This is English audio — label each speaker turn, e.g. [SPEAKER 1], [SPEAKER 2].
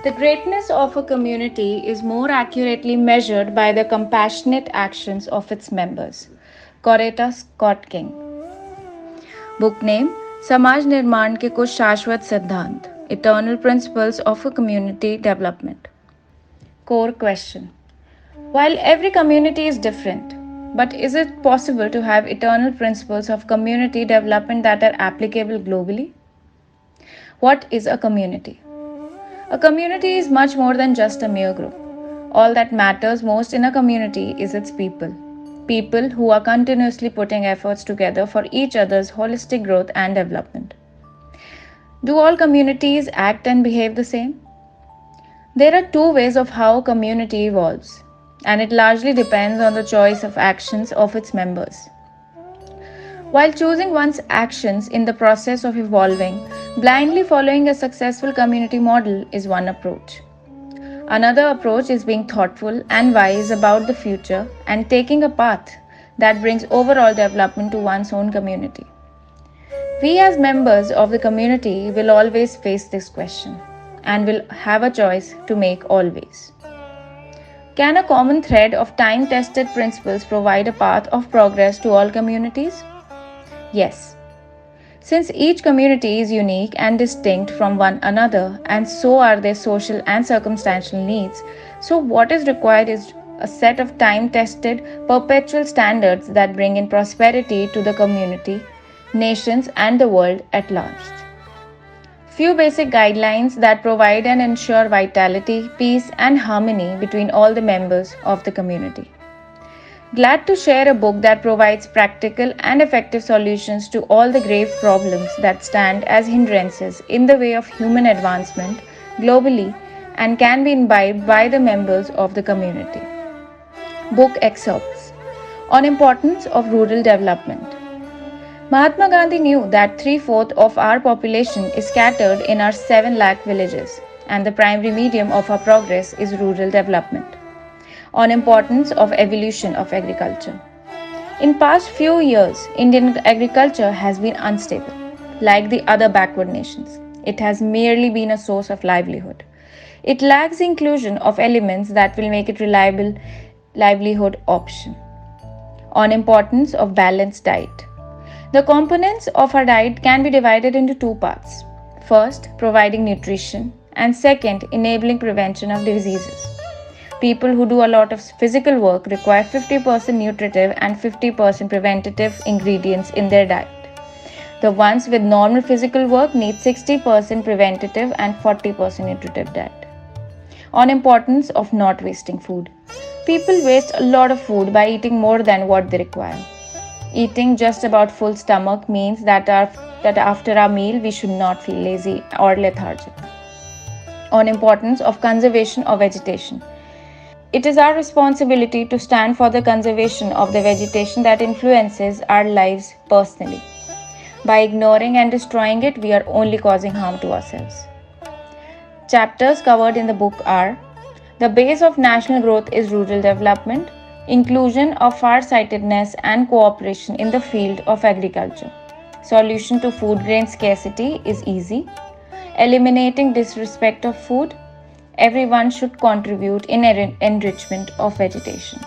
[SPEAKER 1] The greatness of a community is more accurately measured by the compassionate actions of its members. Coretta Scott King. Book name समाज निर्माण के कुछ शाश्वत सिद्धांत eternal principles of a community development Core question. While every community is different, but is it possible to have eternal principles of community development that are applicable globally? What is a community? A community is much more than just a mere group. All that matters most in a community is its people. People who are continuously putting efforts together for each other's holistic growth and development. Do all communities act and behave the same? There are two ways of how a community evolves, and it largely depends on the choice of actions of its members. While choosing one's actions in the process of evolving, blindly following a successful community model is one approach. Another approach is being thoughtful and wise about the future and taking a path that brings overall development to one's own community. We, as members of the community, will always face this question and will have a choice to make always. Can a common thread of time tested principles provide a path of progress to all communities? Yes. Since each community is unique and distinct from one another, and so are their social and circumstantial needs, so what is required is a set of time tested, perpetual standards that bring in prosperity to the community, nations, and the world at large. Few basic guidelines that provide and ensure vitality, peace, and harmony between all the members of the community. Glad to share a book that provides practical and effective solutions to all the grave problems that stand as hindrances in the way of human advancement globally and can be imbibed by the members of the community. Book excerpts on importance of rural development. Mahatma Gandhi knew that 3/4 of our population is scattered in our 7 lakh villages, and the primary medium of our progress is rural development. On importance of evolution of agriculture. In past few years, Indian agriculture has been unstable. Like the other backward nations, it has merely been a source of livelihood. It lacks the inclusion of elements that will make it reliable livelihood option. On importance of balanced diet. The components of our diet can be divided into two parts. First, providing nutrition, and second, enabling prevention of diseases. People who do a lot of physical work require 50% nutritive and 50% preventative ingredients in their diet. The ones with normal physical work need 60% preventative and 40% nutritive diet. On importance of not wasting food. People waste a lot of food by eating more than what they require. Eating just about full stomach means that after our meal we should not feel lazy or lethargic. On importance of conservation of vegetation. It is our responsibility to stand for the conservation of the vegetation that influences our lives personally. By ignoring and destroying it, we are only causing harm to ourselves. Chapters covered in the book are: the base of national growth is rural development, inclusion of farsightedness and cooperation in the field of agriculture. Solution to food grain scarcity is easy. Eliminating disrespect of food. Everyone should contribute in enrichment of vegetation.